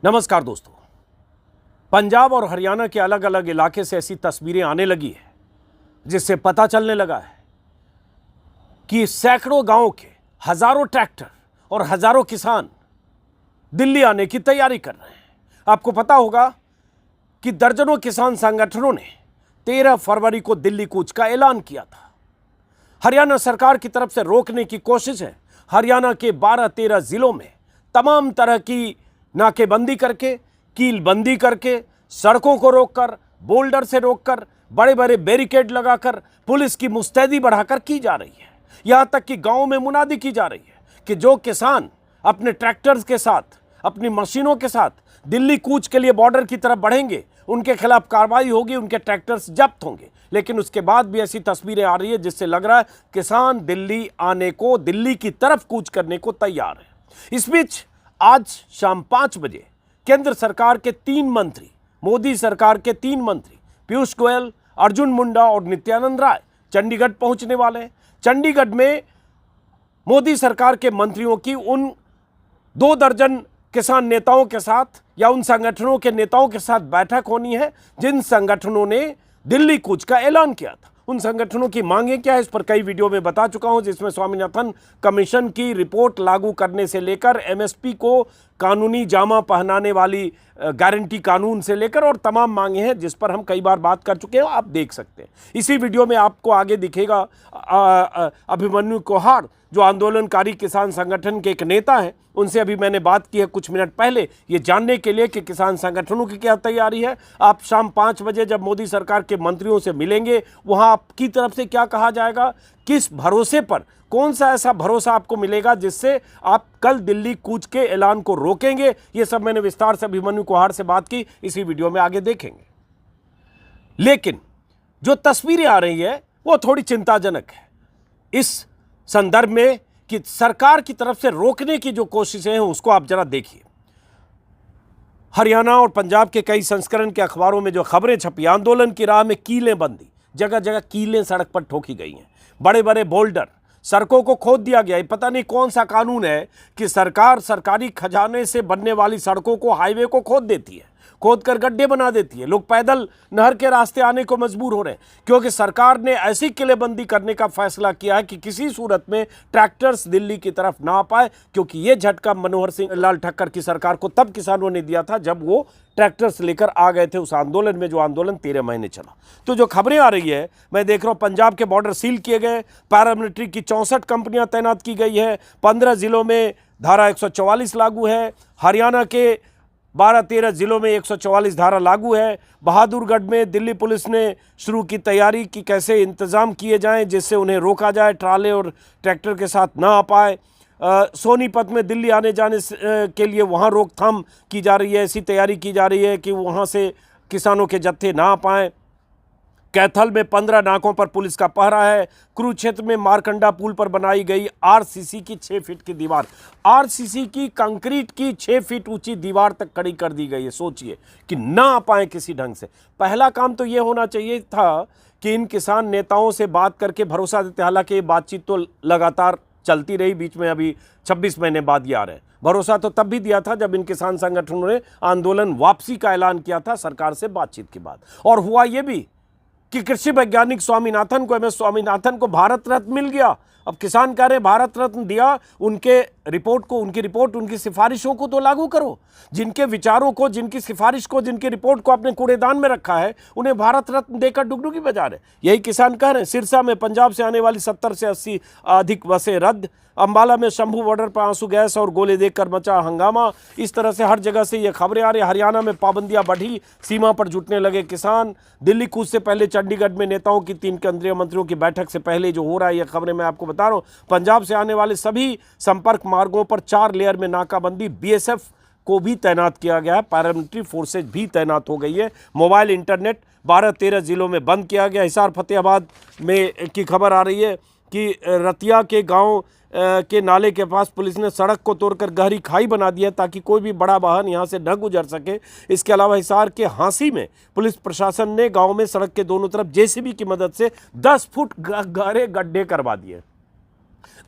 नमस्कार दोस्तों। पंजाब और हरियाणा के अलग अलग इलाके से ऐसी तस्वीरें आने लगी है जिससे पता चलने लगा है कि सैकड़ों गांवों के हजारों ट्रैक्टर और हजारों किसान दिल्ली आने की तैयारी कर रहे हैं। आपको पता होगा कि दर्जनों किसान संगठनों ने 13 फरवरी को दिल्ली कूच का ऐलान किया था। हरियाणा सरकार की तरफ से रोकने की कोशिश है। हरियाणा के 12-13 जिलों में तमाम तरह की नाकेबंदी करके, कीलबंदी करके, सड़कों को रोककर, बोल्डर से रोककर, बड़े बड़े बैरिकेड लगाकर, पुलिस की मुस्तैदी बढ़ाकर की जा रही है। यहां तक कि गांवों में मुनादी की जा रही है कि जो किसान अपने ट्रैक्टर्स के साथ, अपनी मशीनों के साथ दिल्ली कूच के लिए बॉर्डर की तरफ बढ़ेंगे, उनके खिलाफ कार्रवाई होगी, उनके ट्रैक्टर्स जब्त होंगे। लेकिन उसके बाद भी ऐसी तस्वीरें आ रही है जिससे लग रहा है किसान दिल्ली आने को, दिल्ली की तरफ कूच करने को तैयार है। इस बीच आज शाम 5 बजे केंद्र सरकार के 3 मंत्री, मोदी सरकार के 3 मंत्री पीयूष गोयल, अर्जुन मुंडा और नित्यानंद राय चंडीगढ़ पहुंचने वाले हैं। चंडीगढ़ में मोदी सरकार के मंत्रियों की उन 2 दर्जन किसान नेताओं के साथ या उन संगठनों के नेताओं के साथ बैठक होनी है जिन संगठनों ने दिल्ली कूच का ऐलान किया था। उन संगठनों की मांगें क्या है, इस पर कई वीडियो में बता चुका हूं, जिसमें स्वामीनाथन कमीशन की रिपोर्ट लागू करने से लेकर एमएसपी को कानूनी जामा पहनाने वाली गारंटी कानून से लेकर और तमाम मांगे हैं जिस पर हम कई बार बात कर चुके हैं। आप देख सकते हैं इसी वीडियो में आपको आगे दिखेगा अभिमन्यु कोहाड़ जो आंदोलनकारी किसान संगठन के एक नेता हैं। उनसे अभी मैंने बात की है कुछ मिनट पहले, ये जानने के लिए कि किसान संगठनों की क्या तैयारी है। आप शाम 5 बजे जब मोदी सरकार के मंत्रियों से मिलेंगे, वहां आपकी तरफ से क्या कहा जाएगा, किस भरोसे पर, कौन सा ऐसा भरोसा आपको मिलेगा जिससे आप कल दिल्ली कूच के ऐलान को रोकेंगे, ये सब मैंने विस्तार से अभिमन्यु कोहाड़ से बात की, इसी वीडियो में आगे देखेंगे। लेकिन जो तस्वीरें आ रही है वो थोड़ी चिंताजनक है इस संदर्भ में कि सरकार की तरफ से रोकने की जो कोशिशें हैं उसको आप जरा देखिए। हरियाणा और पंजाब के कई संस्करण के अखबारों में जो खबरें छपी, आंदोलन की राह में कीलें बंदी, जगह जगह कीलें सड़क पर ठोकी गई हैं, बड़े बड़े बोल्डर, सड़कों को खोद दिया गया है। पता नहीं कौन सा कानून है कि सरकार सरकारी खजाने से बनने वाली सड़कों को, हाईवे को खोद देती है, खोद कर गड्ढे बना देती है। लोग पैदल नहर के रास्ते आने को मजबूर हो रहे हैं क्योंकि सरकार ने ऐसी किलेबंदी करने का फैसला किया है कि किसी सूरत में ट्रैक्टर्स दिल्ली की तरफ ना आ पाए, क्योंकि ये झटका मनोहर सिंह लाल ठक्कर की सरकार को तब किसानों ने दिया था जब वो ट्रैक्टर्स लेकर आ गए थे उस आंदोलन में, जो आंदोलन 13 महीने चला। तो जो खबरें आ रही है, मैं देख रहा हूं पंजाब के बॉर्डर सील किए गए, पैरामिलिट्री की 64 कंपनियां तैनात की गई है, 15 जिलों में धारा 144 लागू है, हरियाणा के 12-13 जिलों में 144 धारा लागू है। बहादुरगढ़ में दिल्ली पुलिस ने शुरू की तैयारी कि कैसे इंतजाम किए जाएं जिससे उन्हें रोका जाए, ट्राले और ट्रैक्टर के साथ ना आ पाए। सोनीपत में दिल्ली आने जाने के लिए वहां रोकथाम की जा रही है, ऐसी तैयारी की जा रही है कि वहां से किसानों के जत्थे ना आ पाएँ। कैथल में 15 नाकों पर पुलिस का पहरा है। कुरुक्षेत्र में मारकंडा पुल पर बनाई गई आरसीसी की 6 फीट की दीवार, आरसीसी की कंक्रीट की 6 फीट ऊंची दीवार तक खड़ी कर दी गई है। सोचिए कि ना आ पाए किसी ढंग से। पहला काम तो ये होना चाहिए था कि इन किसान नेताओं से बात करके भरोसा देते। हालांकि बातचीत तो लगातार चलती रही, बीच में अभी 26 महीने बाद ये आ रहे हैं। भरोसा तो तब भी दिया था जब इन किसान संगठनों ने आंदोलन वापसी का ऐलान किया था सरकार से बातचीत के बाद। और हुआ ये भी कि कृषि वैज्ञानिक स्वामीनाथन को, MS स्वामीनाथन को भारत रत्न मिल गया। अब किसान कह रहे भारत रत्न दिया, उनकी रिपोर्ट, उनकी सिफारिशों को तो लागू करो। जिनके विचारों को, जिनकी सिफारिश को, जिनकी रिपोर्ट को अपने कूड़ेदान में रखा है, उन्हें भारत रत्न देकर डुगडुगी बजा रहे। यही किसान कह रहे हैं। सिरसा में पंजाब से आने वाली 70 से 80 अधिक बसें रद्द। अंबाला में शंभू बॉर्डर पर आंसू गैस और गोले देकर मचा हंगामा। इस तरह से हर जगह से ये खबरें आ रही। हरियाणा में पाबंदियां बढ़ी, सीमा पर जुटने लगे किसान। दिल्ली कूच से पहले चंडीगढ़ में नेताओं की 3 केंद्रीय मंत्रियों की बैठक से पहले जो हो रहा है, ये खबरें मैं आपको बता रहा हूँ। पंजाब से आने वाले सभी संपर्क मार्गों पर 4 लेयर में नाकाबंदी। BSF को भी तैनात किया गया है, पैरामिलिट्री फोर्सेज भी तैनात हो गई है। मोबाइल इंटरनेट 12-13 जिलों में बंद किया गया। हिसार फतेहाबाद में की खबर आ रही है कि रतिया के गांव के नाले के पास पुलिस ने सड़क को तोड़कर गहरी खाई बना दी है ताकि कोई भी बड़ा वाहन यहां से न गुजर सके। इसके अलावा हिसार के हांसी में पुलिस प्रशासन ने गांव में सड़क के दोनों तरफ JCB की मदद से 10 फुट गहरे गड्ढे करवा दिए।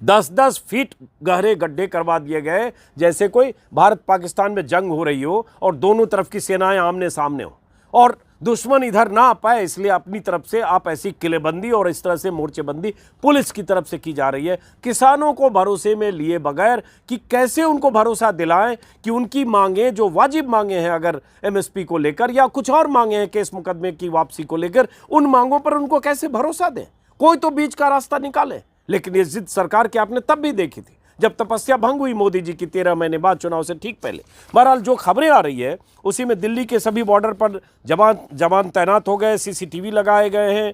10-10 फीट गहरे गड्ढे करवा दिए गए, जैसे कोई भारत पाकिस्तान में जंग हो रही हो और दोनों तरफ की सेनाएं आमने सामने हो और दुश्मन इधर ना आ पाए, इसलिए अपनी तरफ से आप ऐसी किलेबंदी और इस तरह से मोर्चेबंदी पुलिस की तरफ से की जा रही है, किसानों को भरोसे में लिए बगैर कि कैसे उनको भरोसा दिलाएं कि उनकी मांगें जो वाजिब मांगे हैं, अगर एमएसपी को लेकर या कुछ और मांगे हैं केस मुकदमे की वापसी को लेकर, उन मांगों पर उनको कैसे भरोसा दें। कोई तो बीच का रास्ता निकाले। लेकिन ये जिद सरकार की आपने तब भी देखी थी जब तपस्या भंग हुई मोदी जी की 13 महीने बाद, चुनाव से ठीक पहले। बहरहाल जो खबरें आ रही है उसी में दिल्ली के सभी बॉर्डर पर जवान तैनात हो गए, सीसीटीवी लगाए गए हैं,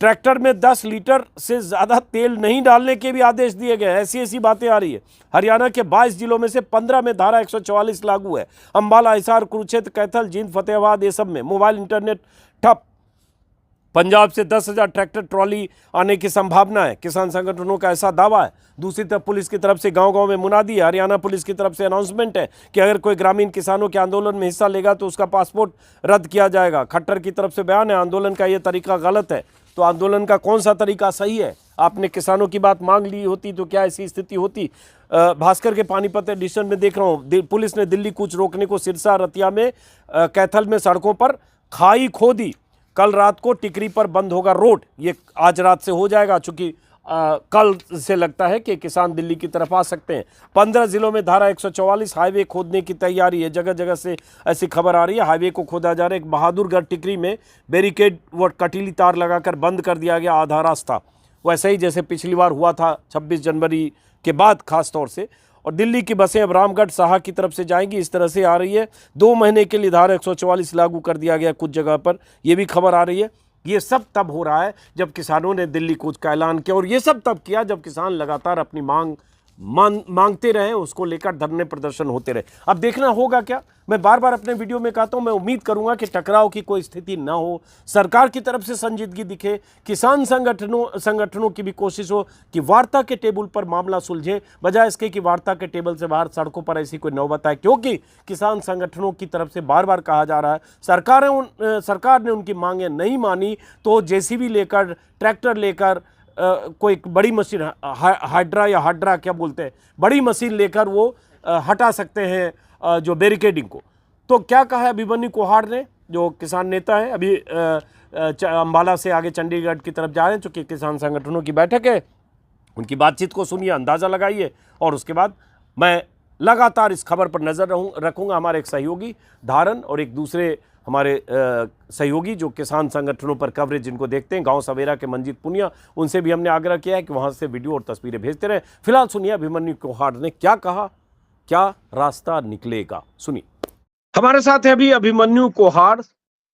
ट्रैक्टर में 10 लीटर से ज़्यादा तेल नहीं डालने के भी आदेश दिए गए। ऐसी बातें आ रही है। हरियाणा के 22 जिलों में से 15 में धारा 144 लागू है। अंबाला, हिसार, कुरुक्षेत्र, कैथल, जींद, फतेहाबाद, ये सब में मोबाइल इंटरनेट ठप। पंजाब से 10,000 ट्रैक्टर ट्रॉली आने की संभावना है, किसान संगठनों का ऐसा दावा है। दूसरी तरफ पुलिस की तरफ से गांव-गांव में मुनादी है। हरियाणा पुलिस की तरफ से अनाउंसमेंट है कि अगर कोई ग्रामीण किसानों के आंदोलन में हिस्सा लेगा तो उसका पासपोर्ट रद्द किया जाएगा। खट्टर की तरफ से बयान है, आंदोलन का ये तरीका गलत है। तो आंदोलन का कौन सा तरीका सही है? आपने किसानों की बात मांग ली होती तो क्या ऐसी स्थिति होती? भास्कर के पानीपत एडिशन में देख रहा हूँ, पुलिस ने दिल्ली कूच रोकने को सिरसा, रतिया में, कैथल में सड़कों पर खाई खोदी। कल रात को टिकरी पर बंद होगा रोड। ये आज रात से हो जाएगा, चूंकि कल से लगता है कि किसान दिल्ली की तरफ आ सकते हैं। 15 जिलों में धारा 144 हाईवे खोदने की तैयारी है। जगह जगह से ऐसी खबर आ रही है, हाईवे को खोदा जा रहा है। एक बहादुरगढ़ टिकरी में बैरिकेड व कटीली तार लगाकर बंद कर दिया गया आधा रास्ता, वैसे ही जैसे पिछली बार हुआ था 26 जनवरी के बाद खास तौर से। और दिल्ली की बसें अब रामगढ़, साहा की तरफ से जाएंगी, इस तरह से आ रही है। 2 महीने के लिए धारा 144 लागू कर दिया गया कुछ जगह पर, यह भी खबर आ रही है। ये सब तब हो रहा है जब किसानों ने दिल्ली कूच का ऐलान किया, और ये सब तब किया जब किसान लगातार अपनी मांगते रहे, उसको लेकर धरने प्रदर्शन होते रहे। अब देखना होगा क्या। मैं बार बार अपने वीडियो में कहता हूं, मैं उम्मीद करूंगा कि टकराव की कोई स्थिति ना हो, सरकार की तरफ से संजीदगी दिखे, किसान संगठनों की भी कोशिश हो कि वार्ता के टेबल पर मामला सुलझे, बजाय इसके कि वार्ता के टेबल से बाहर सड़कों पर ऐसी कोई नौबत आए। क्योंकि किसान संगठनों की तरफ से बार बार कहा जा रहा है, सरकार ने उनकी मांगें नहीं मानी तो जेसीबी लेकर, ट्रैक्टर लेकर, कोई बड़ी मशीन, हाइड्रा या हाड्रा क्या बोलते हैं, बड़ी मशीन लेकर वो हटा सकते हैं जो बैरिकेडिंग को। तो क्या कहा है अभिमन्यु कोहाड़ ने, जो किसान नेता है, अभी अंबाला से आगे चंडीगढ़ की तरफ जा रहे हैं, चूँकि किसान संगठनों की बैठक है। उनकी बातचीत को सुनिए, अंदाज़ा लगाइए, और उसके बाद मैं लगातार इस खबर पर नज़र रखूँगा। हमारे एक सहयोगी धारण और एक दूसरे हमारे सहयोगी जो किसान संगठनों पर कवरेज जिनको देखते हैं, गांव सवेरा के मंजीत पुनिया, उनसे भी हमने आग्रह किया है कि वहां से वीडियो और तस्वीरें भेजते रहे। फिलहाल सुनिए अभिमन्यु कोहाड़ ने क्या कहा, क्या रास्ता निकलेगा, सुनिए। हमारे साथ है अभी अभिमन्यु कोहाड़,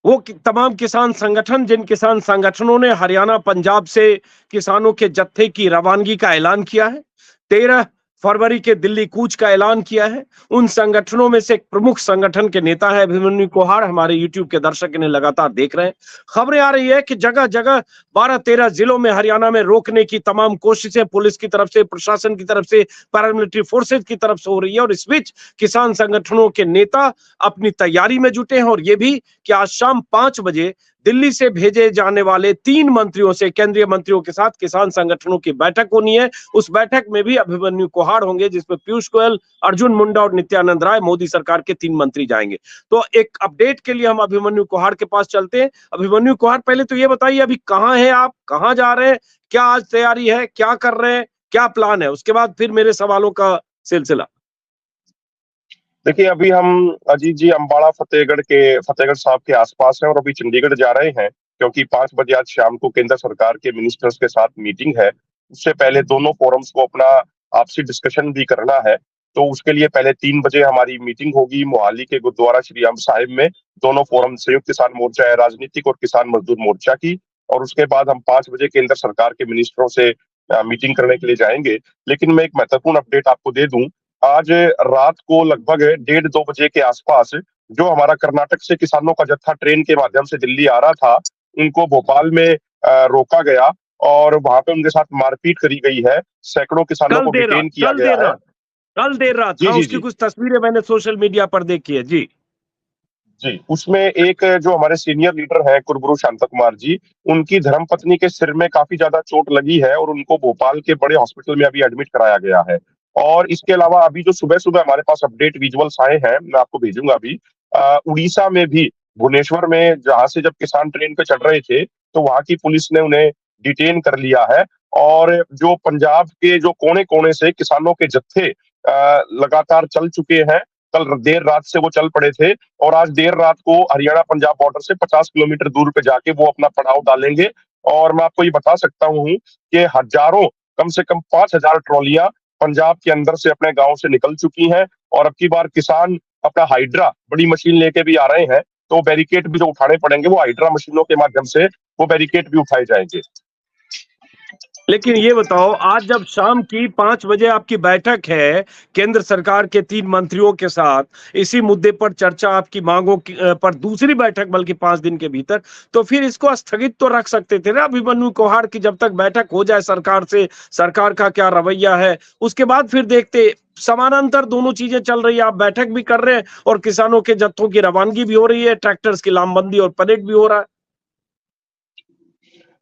वो तमाम किसान संगठन, जिन किसान संगठनों ने हरियाणा पंजाब से किसानों के जत्थे की रवानगी का ऐलान किया है, 13 फरवरी के दिल्ली कूच का ऐलान किया है। उन संगठनों में से एक प्रमुख संगठन के नेता है अभिमन्यु कोहाड़। हमारे YouTube के दर्शक इन्हें लगातार देख रहे हैं। खबरें आ रही है कि जगह जगह 12-13 जिलों में हरियाणा में रोकने की तमाम कोशिशें पुलिस की तरफ से, प्रशासन की तरफ से, पैरामिलिट्री फोर्सेज की तरफ से हो रही है। और इस बीच किसान संगठनों के नेता अपनी तैयारी में जुटे हैं, और ये भी कि आज शाम 5 बजे दिल्ली से भेजे जाने वाले 3 मंत्रियों से, केंद्रीय मंत्रियों के साथ किसान संगठनों की बैठक होनी है। उस बैठक में भी अभिमन्यु कोहाड़ होंगे, जिसमें पीयूष गोयल, अर्जुन मुंडा और नित्यानंद राय, मोदी सरकार के 3 मंत्री जाएंगे। तो एक अपडेट के लिए हम अभिमन्यु कोहाड़ के पास चलते हैं। अभिमन्यु कोहाड़, पहले तो ये बताइए अभी कहाँ हैं आप, कहाँ जा रहे हैं, क्या आज तैयारी है, क्या कर रहे हैं, क्या प्लान है, उसके बाद फिर मेरे सवालों का सिलसिला। देखिए, अभी हम अजीत जी अंबाला फतेहगढ़ साहब के आसपास हैं और अभी चंडीगढ़ जा रहे हैं, क्योंकि 5 बजे आज शाम को केंद्र सरकार के मिनिस्टर्स के साथ मीटिंग है। उससे पहले दोनों फोरम्स को अपना आपसी डिस्कशन भी करना है। तो उसके लिए पहले 3 बजे हमारी मीटिंग होगी मोहाली के गुरुद्वारा श्री अंब साहिब में, दोनों फोरम, संयुक्त किसान मोर्चा है, राजनीतिक और किसान मजदूर मोर्चा की। और उसके बाद हम 5 बजे केंद्र सरकार के मिनिस्टरों से मीटिंग करने के लिए जाएंगे। लेकिन मैं एक महत्वपूर्ण अपडेट आपको दे दूं, आज रात को लगभग 1:30-2 बजे के आसपास जो हमारा कर्नाटक से किसानों का जत्था ट्रेन के माध्यम से दिल्ली आ रहा था, उनको भोपाल में रोका गया और वहां पे उनके साथ मारपीट करी गई है। सैकड़ों किसानों को डिटेन किया गया है। कल देर रात, उसकी कुछ तस्वीरें मैंने सोशल मीडिया पर देखी है जी। जी, उसमें एक जो हमारे सीनियर लीडर हैं कुरबुरु शांता कुमार जी, उनकी धर्मपत्नी के सिर में काफ़ी ज़्यादा चोट लगी है और उनको भोपाल के बड़े हॉस्पिटल में अभी एडमिट कराया गया है। और इसके अलावा अभी जो सुबह-सुबह हमारे पास अपडेट विजुअल्स आए हैं, मैं आपको भेजूँगा अभी। उड़ीसा में भी भुवनेश्वर में जहाँ से जब किसान ट्रेन पे चढ़ रहे थे, तो वहाँ की पुलिस ने उन्हें डिटेन कर लिया है और जो पंजाब के जो कोने-कोने से किसानों के जत्थे लगातार चल चुके हैं, कल देर रात से वो चल पड़े थे और आज देर रात को हरियाणा पंजाब बॉर्डर से 50 किलोमीटर दूर पे जाके वो अपना पड़ाव डालेंगे। और मैं आपको ये बता सकता हूँ कि हजारों, कम से कम 5,000 ट्रॉलियां पंजाब के अंदर से अपने गांव से निकल चुकी हैं और अब की बार किसान अपना हाइड्रा बड़ी मशीन लेके भी आ रहे हैं, तो बैरिकेड भी जो उठाने पड़ेंगे वो हाइड्रा मशीनों के माध्यम से वो बैरिकेड भी उठाए जाएंगे। लेकिन ये बताओ, आज जब शाम की 5 बजे आपकी बैठक है केंद्र सरकार के 3 मंत्रियों के साथ, इसी मुद्दे पर चर्चा, आपकी मांगों की पर दूसरी बैठक बल्कि 5 दिन के भीतर, तो फिर इसको स्थगित तो रख सकते थे ना अभिमन्यु कोहाड़ की, जब तक बैठक हो जाए सरकार से, सरकार का क्या रवैया है, उसके बाद फिर देखते। समानांतर दोनों चीजें चल रही है, आप बैठक भी कर रहे हैं और किसानों के जत्थों की रवानगी भी हो रही है, ट्रैक्टर्स की लामबंदी और परेड भी हो रहा है।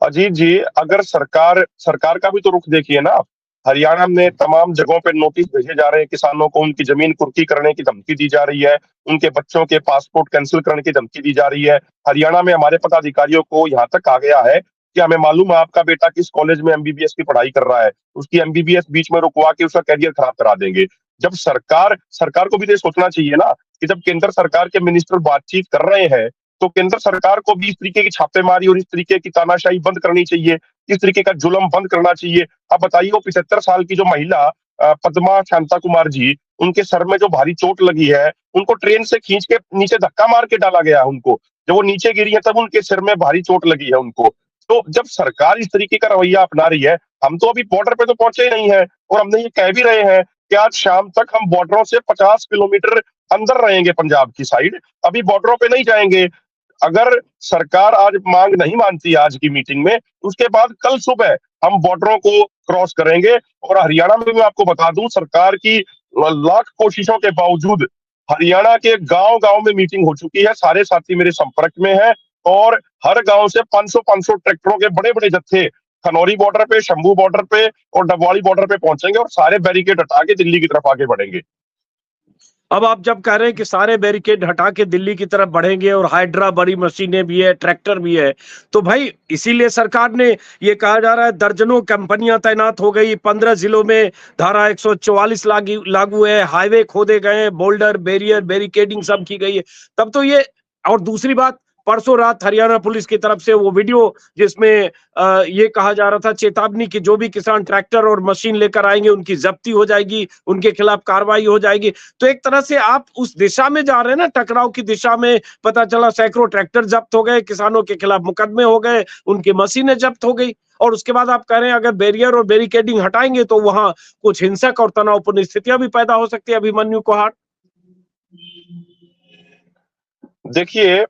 अजीत जी, अगर सरकार सरकार का भी तो रुख देखिए ना आप। हरियाणा में तमाम जगहों पे नोटिस भेजे जा रहे हैं किसानों को, उनकी जमीन कुर्की करने की धमकी दी जा रही है, उनके बच्चों के पासपोर्ट कैंसिल करने की धमकी दी जा रही है। हरियाणा में हमारे पदाधिकारियों को यहाँ तक कहा गया है कि हमें मालूम है आपका बेटा किस कॉलेज में एमबीबीएस की पढ़ाई कर रहा है, उसकी एमबीबीएस बीच में रुकवा के उसका करियर खराब करा देंगे। जब सरकार सरकार को भी तो ये सोचना चाहिए ना कि जब केंद्र सरकार के मिनिस्टर बातचीत कर रहे हैं, तो केंद्र सरकार को भी इस तरीके की छापेमारी और इस तरीके की तानाशाही बंद करनी चाहिए, इस तरीके का जुल्म बंद करना चाहिए। अब बताइए, वो 75 साल की जो महिला पद्मा शांता कुमार जी, उनके सर में जो भारी चोट लगी है, उनको ट्रेन से खींच के नीचे धक्का मार के डाला गया उनको। जब वो नीचे गिरी है तब उनके सिर में भारी चोट लगी है उनको। तो जब सरकार इस तरीके का रवैया अपना रही है, हम तो अभी बॉर्डर पे तो पहुंचे ही नहीं है और हमने ये कह भी रहे हैं कि आज शाम तक हम बॉर्डरों से 50 किलोमीटर अंदर रहेंगे पंजाब की साइड, अभी बॉर्डरों पे नहीं जाएंगे। अगर सरकार आज मांग नहीं मानती आज की मीटिंग में, उसके बाद कल सुबह हम बॉर्डरों को क्रॉस करेंगे। और हरियाणा में मैं आपको बता दूं, सरकार की लाख कोशिशों के बावजूद हरियाणा के गांव-गांव में मीटिंग हो चुकी है, सारे साथी मेरे संपर्क में हैं और हर गांव से 500-500 ट्रैक्टरों के बड़े-बड़े जत्थे खनौरी बॉर्डर पे, शंभू बॉर्डर पे और डबवाली बॉर्डर पे पहुंचेंगे और सारे बैरिकेड हटा के दिल्ली की तरफ आगे बढ़ेंगे। अब आप जब कह रहे हैं कि सारे बैरिकेड हटा के दिल्ली की तरफ बढ़ेंगे और हाइड्रा बड़ी मशीनें भी है, ट्रैक्टर भी है, तो भाई इसीलिए सरकार ने ये कहा जा रहा है दर्जनों कंपनियां तैनात हो गई, 15 जिलों में धारा 144 लागू है, हाईवे खोदे गए, बोल्डर, बैरियर, बैरिकेडिंग सब की गई है। तब तो ये, और दूसरी बात, परसों रात हरियाणा पुलिस की तरफ से वो वीडियो जिसमें ये कहा जा रहा था, चेतावनी कि जो भी किसान ट्रैक्टर और मशीन लेकर आएंगे उनकी जब्ती हो जाएगी, उनके खिलाफ कार्रवाई हो जाएगी। तो एक तरह से आप उस दिशा में जा रहे हैं ना, टकराव की दिशा में। पता चला सैकड़ों ट्रैक्टर जब्त हो गए, किसानों के खिलाफ मुकदमे हो गए, उनकी मशीनें जब्त हो गई, और उसके बाद आप कह रहे हैं अगर बैरियर और बैरिकेडिंग हटाएंगे तो वहां कुछ हिंसक और तनावपूर्ण स्थितियां भी पैदा हो सकती है। अभिमन्यु कोहाड़, देखिए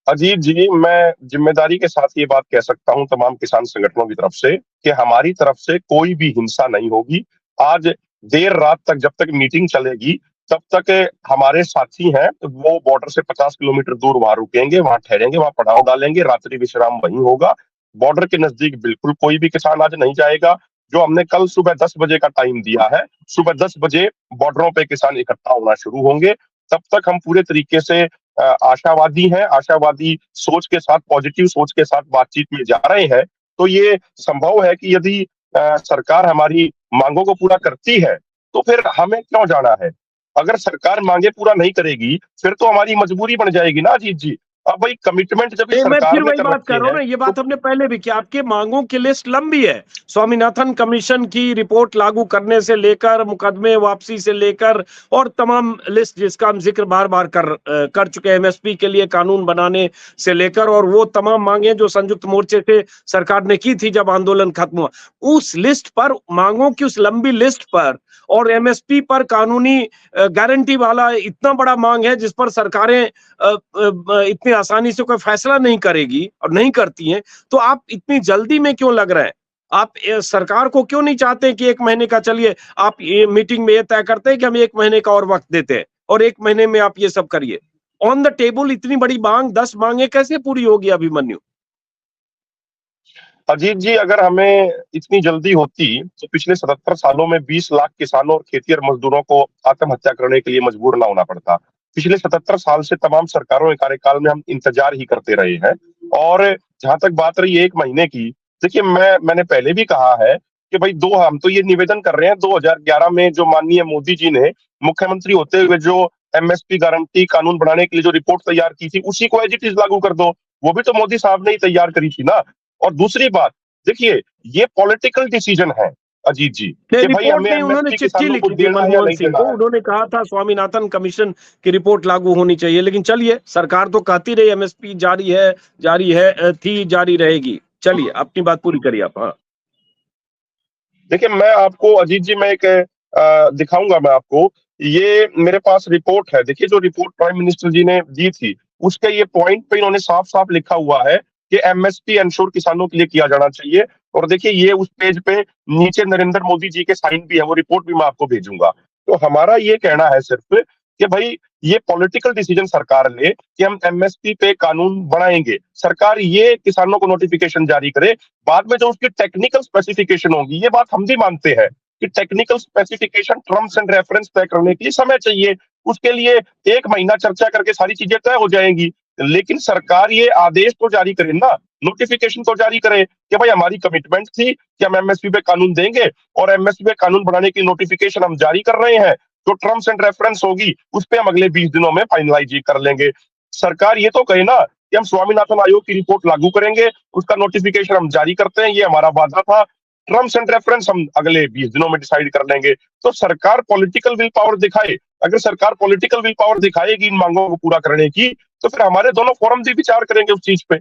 अजीत जी, मैं जिम्मेदारी के साथ ये बात कह सकता हूं तमाम किसान संगठनों की तरफ से कि हमारी तरफ से कोई भी हिंसा नहीं होगी। आज देर रात तक जब तक मीटिंग चलेगी तब तक हमारे साथी हैं वो बॉर्डर से 50 किलोमीटर दूर वहां रुकेंगे, वहां ठहरेंगे, वहां पड़ाव डालेंगे, रात्रि विश्राम वहीं होगा। बॉर्डर के नजदीक बिल्कुल कोई भी किसान आज नहीं जाएगा। जो हमने कल सुबह 10 बजे का टाइम दिया है, सुबह 10 बजे बॉर्डरों पे किसान इकट्ठा होना शुरू होंगे। तब तक हम पूरे तरीके से आशावादी हैं, आशावादी सोच के साथ, पॉजिटिव सोच के साथ बातचीत में जा रहे हैं। तो ये संभव है कि यदि सरकार हमारी मांगों को पूरा करती है तो फिर हमें क्यों जाना है। अगर सरकार मांगे पूरा नहीं करेगी फिर तो हमारी मजबूरी बन जाएगी ना अजीत जी। अब भाई कमिटमेंट जब इस मैं सरकार फिर ने वही कर बात कर रखी रहा हूँ है ना, ये तो बात हमने पहले भी की, आपके मांगों की लिस्ट लंबी है। स्वामीनाथन कमीशन की रिपोर्ट लागू करने से लेकर मुकदमे वापसी से लेकर और तमाम लिस्ट जिसका हम जिक्र बार बार कर चुके हैं, एमएसपी के लिए कानून बनाने से लेकर, और वो तमाम मांगे जो संयुक्त मोर्चे से सरकार ने की थी जब आंदोलन खत्म हुआ, उस लिस्ट पर, मांगों की उस लंबी लिस्ट पर और एमएसपी पर कानूनी गारंटी वाला इतना बड़ा मांग है जिस पर सरकारें इतनी आसानी से कोई फैसला नहीं करेगी और नहीं करती हैं, तो आप इतनी जल्दी में क्यों लग रहे हैं? आप सरकार को क्यों नहीं चाहते कि 1 महीने का, चलिए आप ये मीटिंग में ये तय करते हैं कि हम 1 महीने का और वक्त देते हैं और 1 महीने में आप ये सब करिए। ऑन द टेबल इतनी बड़ी मांग, 10 मांगे कैसे पूरी होगी अभिमन्यु? अजीत जी, अगर हमें इतनी जल्दी होती तो पिछले 77 सालों में 20 लाख किसानों और खेतिहर मजदूरों को आत्महत्या करने के लिए मजबूर ना होना पड़ता। पिछले 77 साल से तमाम सरकारों के कार्यकाल में हम इंतजार ही करते रहे हैं। और जहां तक बात रही 1 महीने की, देखिए मैंने पहले भी कहा है कि भाई दो हम तो ये निवेदन कर रहे हैं 2011 में जो माननीय मोदी जी ने मुख्यमंत्री होते हुए जो एमएसपी गारंटी कानून बनाने के लिए जो रिपोर्ट तैयार की थी, उसी को एज इट इज लागू कर दो। वो भी तो मोदी साहब ने ही तैयार करी थी ना। और दूसरी बात, देखिए ये पॉलिटिकल डिसीजन है अजीत जी, कि भाई रिपोर्ट हमें नहीं, उन्होंने एमएसपी चिट्ठी किसानों को लिखी थी देना है या मनमोहन नहीं सिंह देना को, है। उन्होंने कहा था स्वामीनाथन कमीशन की रिपोर्ट लागू होनी चाहिए, लेकिन चलिए सरकार तो कहती रही एमएसपी जारी है, जारी है, थी, जारी रहेगी। चलिए अपनी बात पूरी करिए आप। हाँ, देखिए मैं आपको अजीत जी, मैं एक दिखाऊंगा मैं आपको। ये मेरे पास रिपोर्ट है, देखिए जो रिपोर्ट प्राइम मिनिस्टर जी ने दी थी, उसके ये पॉइंट पे इन्होंने साफ साफ लिखा हुआ है कि एमएसपी इंश्योर किसानों के लिए किया जाना चाहिए। और देखिए ये उस पेज पे नीचे नरेंद्र मोदी जी के साइन भी है, वो रिपोर्ट भी मैं आपको भेजूंगा। तो हमारा ये कहना है सिर्फ कि भाई ये पॉलिटिकल डिसीजन सरकार ले कि हम एमएसपी पे कानून बनाएंगे, सरकार ये किसानों को नोटिफिकेशन जारी करे। बाद में जो उसकी टेक्निकल स्पेसिफिकेशन होगी, ये बात हम भी मानते हैं कि technical specification terms and reference तय करने के लिए समय चाहिए। उसके लिए 1 महीना चर्चा करके सारी चीजें तय हो जाएंगी। लेकिन सरकार ये आदेश तो जारी करे ना, नोटिफिकेशन तो जारी करे कि भाई हमारी कमिटमेंट थी कि हम एमएसपी पे कानून देंगे, और एमएसपी पे कानून बनाने की नोटिफिकेशन हम जारी कर रहे हैं। जो टर्म्स एंड रेफरेंस होगी उस पर हम अगले 20 दिनों में फाइनलाइज कर लेंगे। सरकार ये तो कहे ना कि हम स्वामीनाथन आयोग की रिपोर्ट लागू करेंगे, उसका नोटिफिकेशन हम जारी करते हैं, ये हमारा वादा था। टर्म्स एंड रेफरेंस हम अगले 20 दिनों में डिसाइड कर लेंगे। तो सरकार पॉलिटिकल विल पावर दिखाए। अगर सरकार पॉलिटिकल विल पावर दिखाएगी इन मांगों को पूरा करने की, तो फिर हमारे दोनों फोरम भी विचार करेंगे उस चीज पे।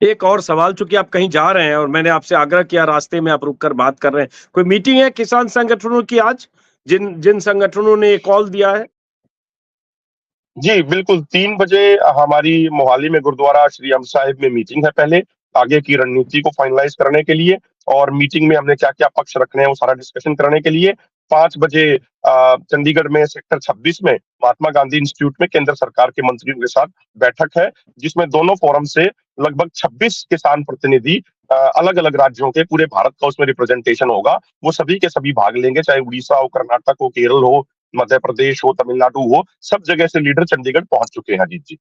एक और सवाल, चूंकि आप कहीं जा रहे हैं और मैंने आपसे आग्रह किया, रास्ते में आप रुककर बात कर रहे हैं, कोई मीटिंग है किसान संगठनों की आज, जिन जिन संगठनों ने कॉल दिया है? जी बिल्कुल, 3 बजे हमारी मोहाली में गुरुद्वारा श्री अम साहिब में मीटिंग है, पहले आगे की रणनीति को फाइनलाइज करने के लिए। और मीटिंग में हमने क्या क्या पक्ष रखने हैं वो सारा डिस्कशन करने के लिए 5 बजे चंडीगढ़ में सेक्टर 26 में महात्मा गांधी इंस्टीट्यूट में केंद्र सरकार के मंत्रियों के साथ बैठक है, जिसमें दोनों फोरम से लगभग 26 किसान प्रतिनिधि अलग अलग राज्यों के, पूरे भारत का उसमें रिप्रेजेंटेशन होगा। वो सभी के सभी भाग लेंगे, चाहे उड़ीसा हो, कर्नाटक हो, केरल हो, मध्य प्रदेश हो, तमिलनाडु हो, सब जगह से लीडर चंडीगढ़ पहुंच चुके हैं अजीत जी।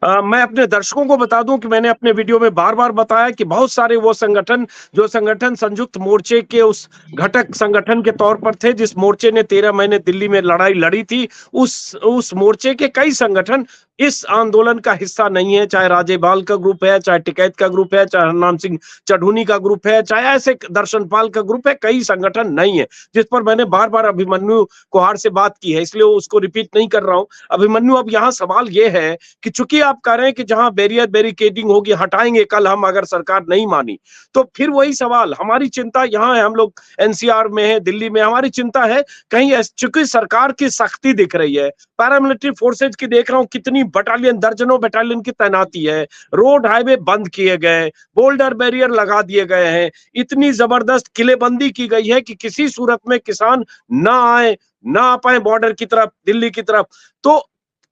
मैं अपने दर्शकों को बता दूं कि मैंने अपने वीडियो में बार-बार बताया कि बहुत सारे वो संगठन, जो संगठन संयुक्त मोर्चे के उस घटक संगठन के तौर पर थे, जिस मोर्चे ने 13 महीने दिल्ली में लड़ाई लड़ी थी, उस मोर्चे के कई संगठन इस आंदोलन का हिस्सा नहीं है। चाहे राजेबाल का ग्रुप है, चाहे टिकैत का ग्रुप है, चाहे हरनाम सिंह चढ़ूनी का ग्रुप है, चाहे ऐसे दर्शनपाल का ग्रुप है, कई संगठन नहीं है, जिस पर मैंने बार-बार अभिमन्यु कुहाड़ से बात की है, इसलिए उसको रिपीट नहीं कर रहा हूं। अभिमन्यु, अब यहाँ सवाल ये है कि चूंकि आप कह रहे हैं कि जहां बैरियर बैरिकेडिंग होगी हटाएंगे कल हम, अगर सरकार नहीं मानी, तो फिर वही सवाल, हमारी चिंता यहाँ है, हम लोग एनसीआर में है, दिल्ली में, हमारी चिंता है कहीं चूंकि सरकार की सख्ती दिख रही है, पैरामिलिट्री फोर्सेज की देख रहा हूं कितनी बटालियन, दर्जनों बटालियन की तैनाती है, रोड हाईवे बंद किए गए, बोल्डर बैरियर लगा दिए गए हैं, इतनी जबरदस्त किलेबंदी की गई है कि किसी सूरत में किसान ना आए, ना आ पाए बॉर्डर की तरफ, दिल्ली की तरफ। तो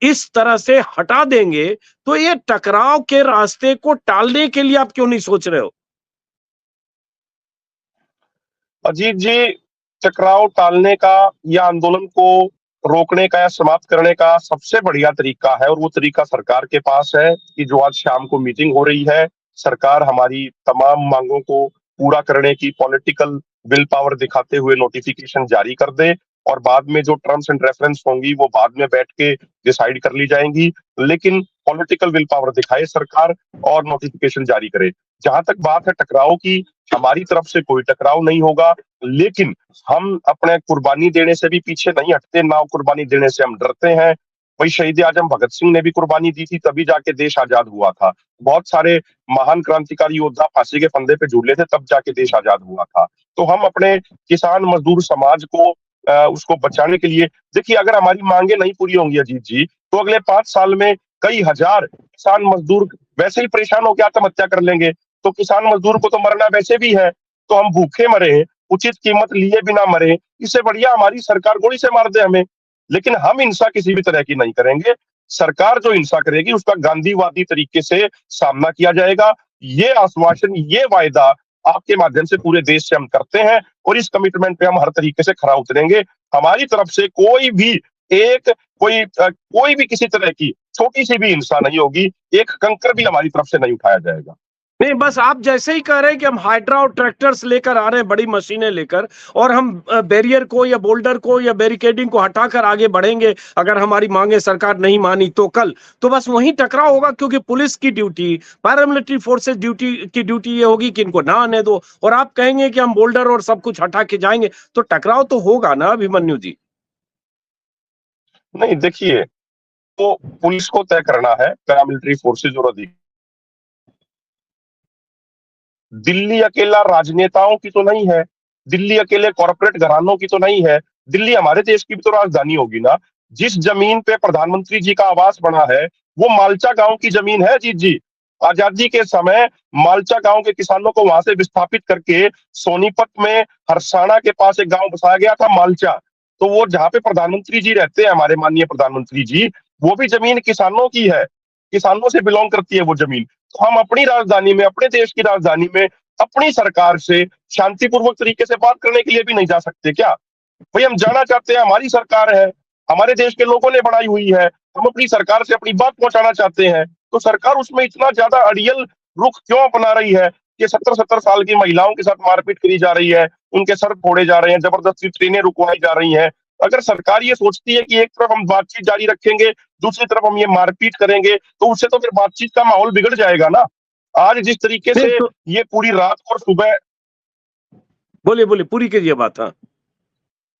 इस तरह से हटा देंगे तो ये टकराव के रास्ते को टालने के लिए आप क्यों नहीं सोच रहे हो? अजीत जी, टकराव टालने का या आंदोलन को रोकने का या समाप्त करने का सबसे बढ़िया तरीका है, और वो तरीका सरकार के पास है कि जो आज शाम को मीटिंग हो रही है, सरकार हमारी तमाम मांगों को पूरा करने की पॉलिटिकल विल पावर दिखाते हुए नोटिफिकेशन जारी कर दे। और बाद में जो टर्म्स एंड रेफरेंस होंगी वो बाद में बैठ के डिसाइड कर ली जाएंगी। लेकिन पॉलिटिकल विल पावर दिखाए सरकार और नोटिफिकेशन जारी करे। जहां तक बात है टकराव की, हमारी तरफ से कोई टकराव नहीं होगा, लेकिन हम अपने कुर्बानी देने से भी पीछे नहीं हटते, ना कुर्बानी देने से हम डरते हैं। वही शहीद आजम भगत सिंह ने भी कुर्बानी दी थी, तभी जाके देश आजाद हुआ था। बहुत सारे महान क्रांतिकारी योद्धा फांसी के फंदे पे झूले थे, तब जाके देश आजाद हुआ था। तो हम अपने किसान मजदूर समाज को उसको बचाने के लिए, देखिए अगर हमारी मांगे नहीं पूरी होंगी अजीत जी, तो अगले 5 साल में कई हजार किसान मजदूर वैसे ही परेशान होकर आत्महत्या कर लेंगे। तो किसान मजदूर को तो मरना वैसे भी है, तो हम भूखे मरे, उचित कीमत लिए बिना मरे, इससे बढ़िया हमारी सरकार गोली से मार दे हमें। लेकिन हम हिंसा किसी भी तरह की नहीं करेंगे। सरकार जो हिंसा करेगी उसका गांधीवादी तरीके से सामना किया जाएगा। ये आश्वासन, ये वायदा आपके माध्यम से पूरे देश से हम करते हैं और इस कमिटमेंट पे हम हर तरीके से खरा उतरेंगे। हमारी तरफ से कोई भी किसी तरह की छोटी सी भी हिंसा नहीं होगी, एक कंकर भी हमारी तरफ से नहीं उठाया जाएगा। नहीं, बस आप जैसे ही कह रहे हैं कि हम हाइड्रा और ट्रैक्टर्स लेकर आ रहे हैं, बड़ी मशीनें लेकर, और हम बैरियर को या बोल्डर को या बैरिकेडिंग को हटाकर आगे बढ़ेंगे अगर हमारी मांगे सरकार नहीं मानी तो कल, तो बस वहीं टकराव होगा, क्योंकि पुलिस की ड्यूटी, पैरामिलिट्री फोर्सेस ड्यूटी ये होगी कि इनको ना आने दो, और आप कहेंगे कि हम बोल्डर और सब कुछ हटा के जाएंगे, तो टकराव तो होगा ना अभिमन्यु जी। नहीं, देखिए, तो पुलिस को तय करना है, पैरामिलिट्री फोर्सेज और अधिक। दिल्ली अकेला राजनेताओं की तो नहीं है, दिल्ली अकेले कॉरपोरेट घरानों की तो नहीं है, दिल्ली हमारे देश की भी तो राजधानी होगी ना। जिस जमीन पे प्रधानमंत्री जी का आवास बना है वो मालचा गांव की जमीन है अजीत जी। आजादी के समय मालचा गांव के किसानों को वहां से विस्थापित करके सोनीपत में हरसाना के पास एक गांव बसाया गया था, मालचा। तो वो जहां पे प्रधानमंत्री जी रहते हैं, हमारे माननीय प्रधानमंत्री जी, वो भी जमीन किसानों की है, किसानों से बिलोंग करती है वो जमीन। तो हम अपनी राजधानी में, अपने देश की राजधानी में अपनी सरकार से शांतिपूर्वक तरीके से बात करने के लिए भी नहीं जा सकते क्या? भाई, हम जाना चाहते हैं, हमारी सरकार है, हमारे देश के लोगों ने बनाई हुई है, हम अपनी सरकार से अपनी बात पहुंचाना चाहते हैं, तो सरकार उसमें इतना ज्यादा अड़ियल रुख क्यों अपना रही है कि 70-70 साल की महिलाओं के साथ मारपीट करी जा रही है, उनके सर फोड़े जा रहे हैं, जबरदस्ती ट्रेनें रुकवाई जा रही हैं। अगर सरकार ये सोचती है कि एक तरफ हम बातचीत जारी रखेंगे, दूसरी तरफ हम ये मारपीट करेंगे, तो उससे तो फिर बातचीत का माहौल बिगड़ जाएगा ना। आज जिस तरीके से तो ये पूरी रात और सुबह, बोलिए बोलिए, पूरी कीजिए बात। हाँ,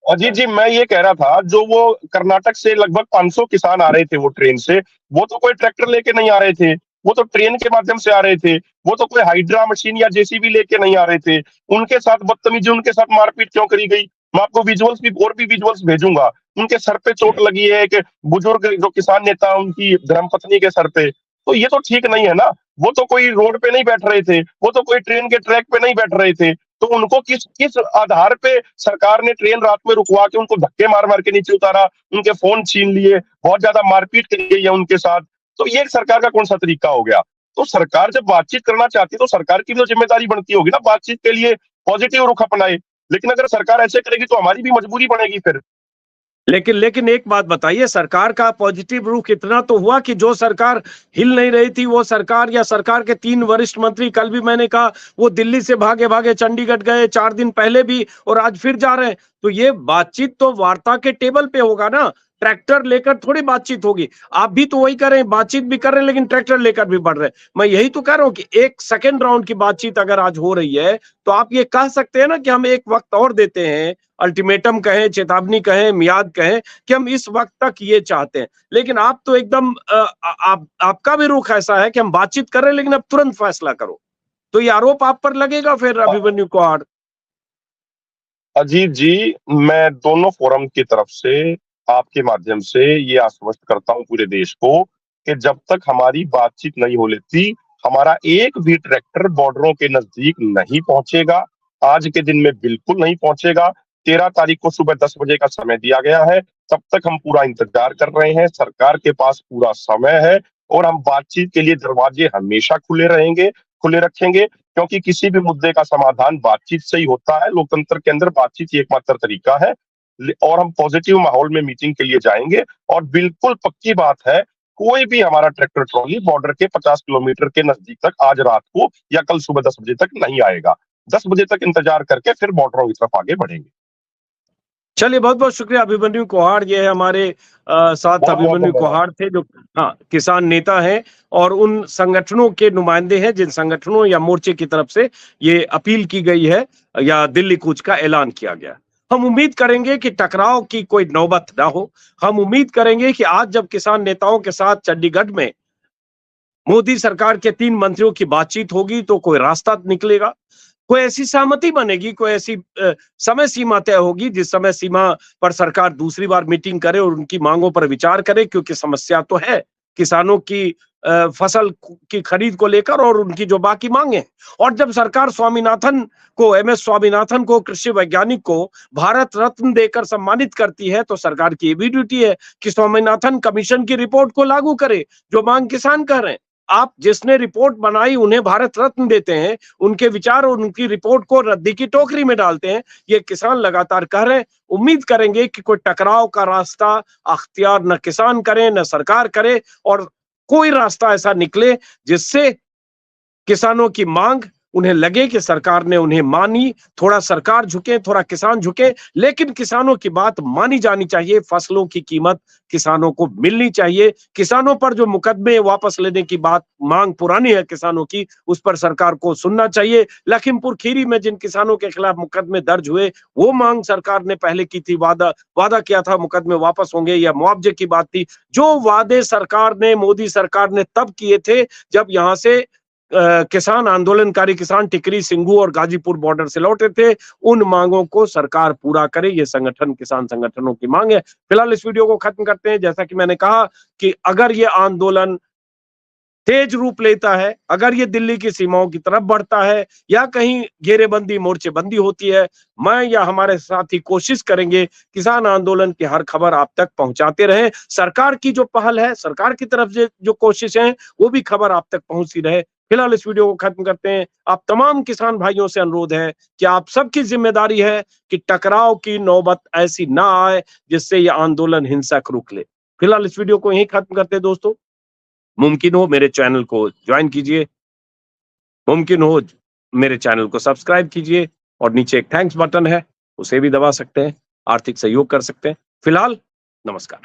अजीत जी, मैं ये कह रहा था, जो वो कर्नाटक से लगभग 500 किसान आ रहे थे वो ट्रेन से, वो तो कोई ट्रैक्टर लेके नहीं आ रहे थे, वो तो ट्रेन के माध्यम से आ रहे थे, वो तो कोई हाइड्रा मशीन या जेसीबी लेके नहीं आ रहे थे। उनके साथ बदतमीजी, उनके साथ मारपीट क्यों करी गई? मैं आपको विजुअल्स भी, और भी विजुअल्स भेजूंगा। उनके सर पे चोट लगी है, एक बुजुर्ग जो किसान नेता, उनकी धर्मपत्नी के सर पे। तो ये तो ठीक नहीं है ना। वो तो कोई रोड पे नहीं बैठ रहे थे, वो तो कोई ट्रेन के ट्रैक पे नहीं बैठ रहे थे, तो उनको किस किस आधार पे सरकार ने ट्रेन रात में रुकवा के उनको धक्के मार मार के नीचे उतारा, उनके फोन छीन लिए, बहुत ज्यादा मारपीट करी गई है उनके साथ। तो ये सरकार का कौन सा तरीका हो गया? तो सरकार जब बातचीत करना चाहती है तो सरकार की भी तो जिम्मेदारी बनती होगी ना, बातचीत के लिए पॉजिटिव रुख अपनाए। लेकिन अगर सरकार ऐसे करेगी तो हमारी भी मजबूरी बनेगी फिर। लेकिन लेकिन एक बात बताइए, सरकार का पॉजिटिव रुख इतना तो हुआ कि जो सरकार हिल नहीं रही थी, वो सरकार या सरकार के 3 वरिष्ठ मंत्री, कल भी मैंने कहा, वो दिल्ली से भागे भागे चंडीगढ़ गए 4 दिन पहले भी, और आज फिर जा रहे हैं। तो ये बातचीत तो वार्ता के टेबल पे होगा ना, ट्रैक्टर लेकर थोड़ी बातचीत होगी। आप भी तो वही कर रहे हैं, बातचीत भी कर रहे हैं लेकिन ट्रैक्टर लेकर भी बढ़ रहे हैं। मैं यही तो कह रहा हूं कि एक सेकेंड राउंड की बातचीत अगर आज हो रही है, तो आप ये कह सकते हैं ना कि हम एक वक्त और देते हैं, अल्टीमेटम कहें, चेतावनी कहें, मियाद कहें, कि हम इस वक्त तक ये चाहते हैं। लेकिन आप तो एकदम आपका भी रुख ऐसा है कि हम बातचीत कर रहे हैं लेकिन अब तुरंत फैसला करो, तो ये आरोप आप पर लगेगा फिर अभिमन्यु कुहाड़। अजीत जी, मैं दोनों फोरम की तरफ से आपके माध्यम से ये आश्वस्त करता हूं पूरे देश को कि जब तक हमारी बातचीत नहीं हो लेती, हमारा एक भी ट्रैक्टर बॉर्डरों के नजदीक नहीं पहुंचेगा। आज के दिन में बिल्कुल नहीं पहुंचेगा। 13 तारीख को सुबह 10 बजे का समय दिया गया है, तब तक हम पूरा इंतजार कर रहे हैं। सरकार के पास पूरा समय है और हम बातचीत के लिए दरवाजे हमेशा खुले रहेंगे, खुले रखेंगे, क्योंकि किसी भी मुद्दे का समाधान बातचीत से ही होता है। लोकतंत्र के अंदर बातचीत ही एकमात्र तरीका है। और हम पॉजिटिव माहौल में मीटिंग के लिए जाएंगे। और बिल्कुल पक्की बात है, कोई भी हमारा ट्रैक्टर ट्रॉली बॉर्डर के 50 किलोमीटर के नजदीक तक आज रात को या कल सुबह 10 बजे तक नहीं आएगा। 10 बजे तक इंतजार करके फिर बॉर्डरों की तरफ आगे बढ़ेंगे। चलिए, बहुत बहुत शुक्रिया अभिमन्यु कुहाड़। ये है हमारे साथ बहुत बहुत अभिमन्यु धन्यवाद। कुहाड़ थे, जो हाँ किसान नेता हैं और उन संगठनों के नुमाइंदे हैं जिन संगठनों या मोर्चे की तरफ से ये अपील की गई है या दिल्ली कूच का ऐलान किया गया। हम उम्मीद करेंगे कि टकराव की कोई नौबत ना हो। हम उम्मीद करेंगे कि आज जब किसान नेताओं के साथ चंडीगढ़ में मोदी सरकार के 3 मंत्रियों की बातचीत होगी तो कोई रास्ता निकलेगा, कोई ऐसी सहमति बनेगी, कोई ऐसी समय सीमा तय होगी जिस समय सीमा पर सरकार दूसरी बार मीटिंग करे और उनकी मांगों पर विचार करे, क्योंकि समस्या तो है, किसानों की फसल की खरीद को लेकर और उनकी जो बाकी मांगे हैं। और जब सरकार स्वामीनाथन को, एमएस स्वामीनाथन को, कृषि वैज्ञानिक को भारत रत्न देकर सम्मानित करती है, तो सरकार की ये भी ड्यूटी है कि स्वामीनाथन कमीशन की रिपोर्ट को लागू करे, जो मांग किसान कर रहे हैं। आप जिसने रिपोर्ट बनाई उन्हें भारत रत्न देते हैं, उनके विचार और उनकी रिपोर्ट को रद्दी की टोकरी में डालते हैं। ये किसान लगातार कह रहे हैं। उम्मीद करेंगे कि कोई टकराव का रास्ता अख्तियार न किसान करे न सरकार करे, और कोई रास्ता ऐसा निकले जिससे किसानों की मांग, उन्हें लगे कि सरकार ने उन्हें मानी, थोड़ा सरकार झुके, थोड़ा किसान झुके, लेकिन किसानों की बात मानी जानी चाहिए। फसलों की कीमत किसानों को मिलनी चाहिए। किसानों पर जो मुकदमे वापस लेने की बात, मांग पुरानी है किसानों की, उस पर सरकार को सुनना चाहिए। लखीमपुर खीरी में जिन किसानों के खिलाफ मुकदमे दर्ज हुए, वो मांग सरकार ने पहले की थी, वादा किया था मुकदमे वापस होंगे या मुआवजे की बात थी। जो वादे सरकार ने, मोदी सरकार ने तब किए थे जब यहां से किसान आंदोलनकारी किसान टिकरी, सिंघू और गाजीपुर बॉर्डर से लौटे थे, उन मांगों को सरकार पूरा करे। ये संगठन, किसान संगठनों की मांग है। फिलहाल इस वीडियो को खत्म करते हैं। जैसा कि मैंने कहा कि अगर ये आंदोलन तेज रूप लेता है, अगर ये दिल्ली की सीमाओं की तरफ बढ़ता है या कहीं घेरेबंदी, मोर्चेबंदी होती है, मैं या हमारे साथी कोशिश करेंगे किसान आंदोलन की हर खबर आप तक पहुंचाते रहें। सरकार की जो पहल है, सरकार की तरफ से जो कोशिश है, वो भी खबर आप तक पहुंचती रहे। फिलहाल इस वीडियो को खत्म करते हैं। आप तमाम किसान भाइयों से अनुरोध है कि आप सबकी जिम्मेदारी है कि टकराव की नौबत ऐसी ना आए जिससे यह आंदोलन हिंसक रुख ले। फिलहाल इस वीडियो को यहीं खत्म करते हैं दोस्तों। मुमकिन हो मेरे चैनल को ज्वाइन कीजिए, मुमकिन हो मेरे चैनल को सब्सक्राइब कीजिए, और नीचे एक थैंक्स बटन है, उसे भी दबा सकते हैं, आर्थिक सहयोग कर सकते हैं। फिलहाल नमस्कार।